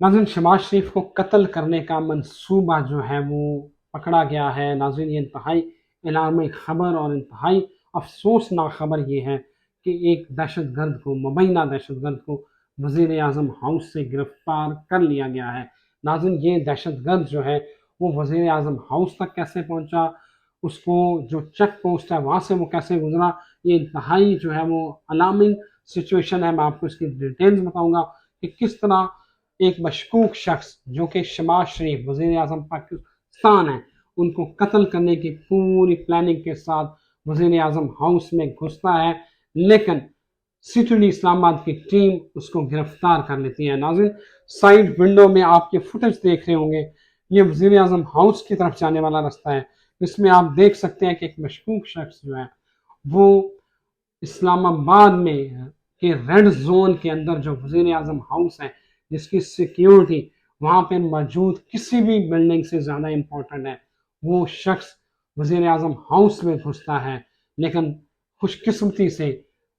नाज़रीन, शहबाज शरीफ को कत्ल करने का मंसूबा जो है वो पकड़ा गया है। नाज़रीन, ये इंतहाई इलामी ख़बर और इंतहाई अफसोसनाक ख़बर ये है कि एक दहशतगर्द को, मुबैना दहशतगर्द को वज़ीर आज़म हाउस से गिरफ़्तार कर लिया गया है। नाज़रीन, ये दहशतगर्द जो है वो वज़ीर आज़म हाउस तक कैसे पहुँचा, उसको जो चेक पोस्ट है वहाँ से वो कैसे गुज़रा, ये इंतहाई जो है वो अलार्मिंग सिचुएशन है। मैं आपको इसकी डिटेल्स बताऊँगा कि किस तरह एक मशकूक शख्स जो कि शहबाज शरीफ वज़ीर आज़म पाकिस्तान है, उनको कत्ल करने की पूरी प्लानिंग के साथ वज़ीर आज़म हाउस में घुसता है, लेकिन सिटी इस्लामाबाद की टीम उसको गिरफ्तार कर लेती है। नाज़रीन, साइड विंडो में आप ये फुटेज देख रहे होंगे, ये वज़ीर आज़म हाउस की तरफ जाने वाला रास्ता है। इसमें आप देख सकते हैं कि एक मशकूक शख्स जो है वो इस्लामाबाद में के रेड जोन के अंदर जो वज़ीर आज़म हाउस है, जिसकी सिक्योरिटी वहाँ पे मौजूद किसी भी बिल्डिंग से ज़्यादा इम्पोर्टेंट है, वो शख्स वज़ीर आज़म हाउस में घुसता है। लेकिन खुशकिस्मती से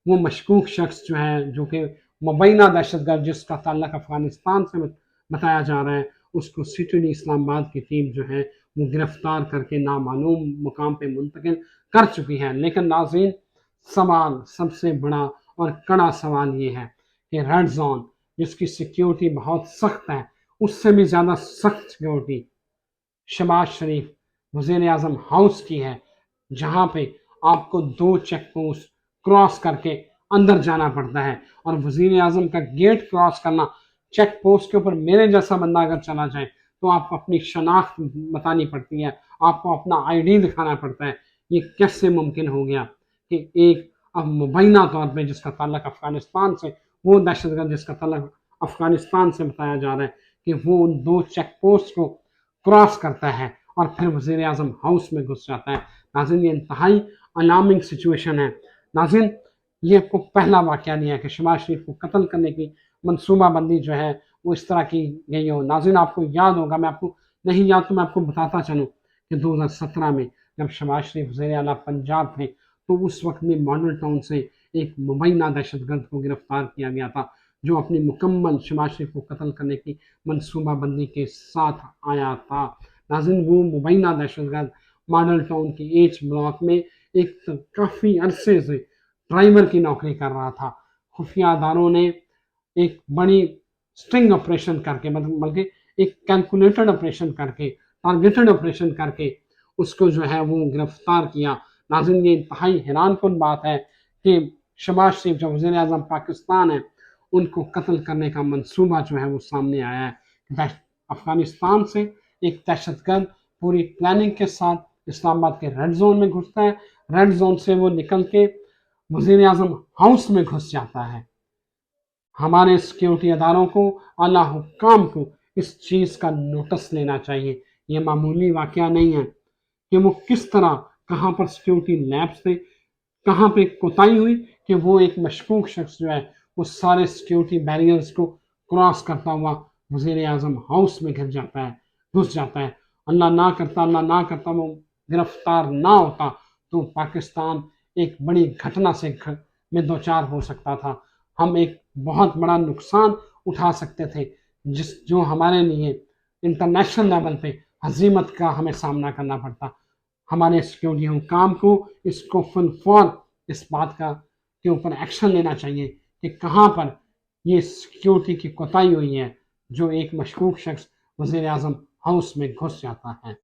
वो मशकूक शख्स जो है, जो कि मुबैना दहशतगर्द जिसका ताल्लुक अफ़गानिस्तान से बताया जा रहा है, उसको सिटी इस्लामाबाद की टीम जो है वो गिरफ्तार करके नामालूम मुकाम पे मुंतकिल कर चुकी है। लेकिन नाज़रीन, सवाल सबसे बड़ा और कड़ा सवाल ये है कि रेड जोन जिसकी सिक्योरिटी बहुत सख्त है, उससे भी ज़्यादा सख्त सिक्योरिटी शहबाज शरीफ वज़ीर आज़म हाउस की है, जहाँ पे आपको 2 चेक पोस्ट क्रॉस करके अंदर जाना पड़ता है। और वज़ीर आज़म का गेट क्रॉस करना, चेक पोस्ट के ऊपर मेरे जैसा बंदा अगर चला जाए तो आपको अपनी शनाख्त बतानी पड़ती है, आपको अपना आईडी दिखाना पड़ता है। ये कैसे मुमकिन हो गया कि एक अब मुबैना तौर पे जिसका ताल्लुक अफ़गानिस्तान से, वो दहशतगर्द जिसका ताल्लुक अफ़गानिस्तान से बताया जा रहा है कि वो उन 2 चेक पोस्ट को क्रॉस करता है और फिर वज़ीर आज़म हाउस में घुस जाता है। नाज़रीन, ये इंतहाई अलार्मिंग सिचुएशन है। नाज़रीन, ये आपको पहला वाक़या नहीं है कि शहबाज शरीफ को कत्ल करने की मनसूबाबंदी जो है वो इस तरह की गई हो। नाज़रीन, आपको याद होगा, मैं आपको नहीं याद तो मैं आपको बताता चलूँ कि 2017 में जब शहबाज शरीफ वज़ीर आला पंजाब थे, तो उस वक़्त में मॉडल टाउन से एक मुबैना दहशतगर्द को गिरफ़्तार किया गया था, जो अपनी मुकम्मल शहबाज शरीफ को कत्ल करने की मनसूबाबंदी के साथ आया था। नाज़रीन, वो मुबैना दहशतगर्द मॉडल टाउन के एच ब्लॉक में एक काफ़ी अरसे से ड्राइवर की नौकरी कर रहा था। खुफिया अदारों ने एक बड़ी स्टिंग ऑपरेशन करके, मतलब बल्कि एक कैलकुलेटेड ऑपरेशन करके, टारगेटेड ऑपरेशन करके उसको जो है वो गिरफ्तार किया। नाज़रीन, ये इंतहाई हैरान कुन बात है कि शहबाज शरीफ जो वज़ीर आज़म पाकिस्तान है, उनको कत्ल करने का मंसूबा जो है वो सामने आया है। अफ़गानिस्तान से एक दहशतगर्द पूरी प्लानिंग के साथ इस्लामाबाद के रेड जोन में घुसता है, रेड जोन से वो निकल के वज़ीर आज़म हाउस में घुस जाता है। हमारे सिक्योरिटी अदारों को, आला हुक्काम को इस चीज़ का नोटिस लेना चाहिए। ये मामूली वाक़या नहीं है कि वो किस तरह, कहाँ पर सिक्योरिटी लैब्स थे, कहाँ पे कोताही हुई कि वो एक मशकूक शख्स जो है वो सारे सिक्योरिटी बैरियर्स को क्रॉस करता हुआ वज़ीर आज़म हाउस में घुस जाता है। अल्लाह ना करता वो गिरफ्तार ना होता तो पाकिस्तान एक बड़ी घटना से में दो चार हो सकता था। हम एक बहुत बड़ा नुकसान उठा सकते थे, जो हमारे लिए इंटरनेशनल लेवल पे हजीमत का हमें सामना करना पड़ता। हमारे सिक्योरिटी हुकाम को इसको फुल फॉर इस बात का के ऊपर एक्शन लेना चाहिए कि कहाँ पर ये सिक्योरिटी की कोताही हुई है, जो एक मशकूक शख्स वज़ीर आज़म हाउस में घुस जाता है।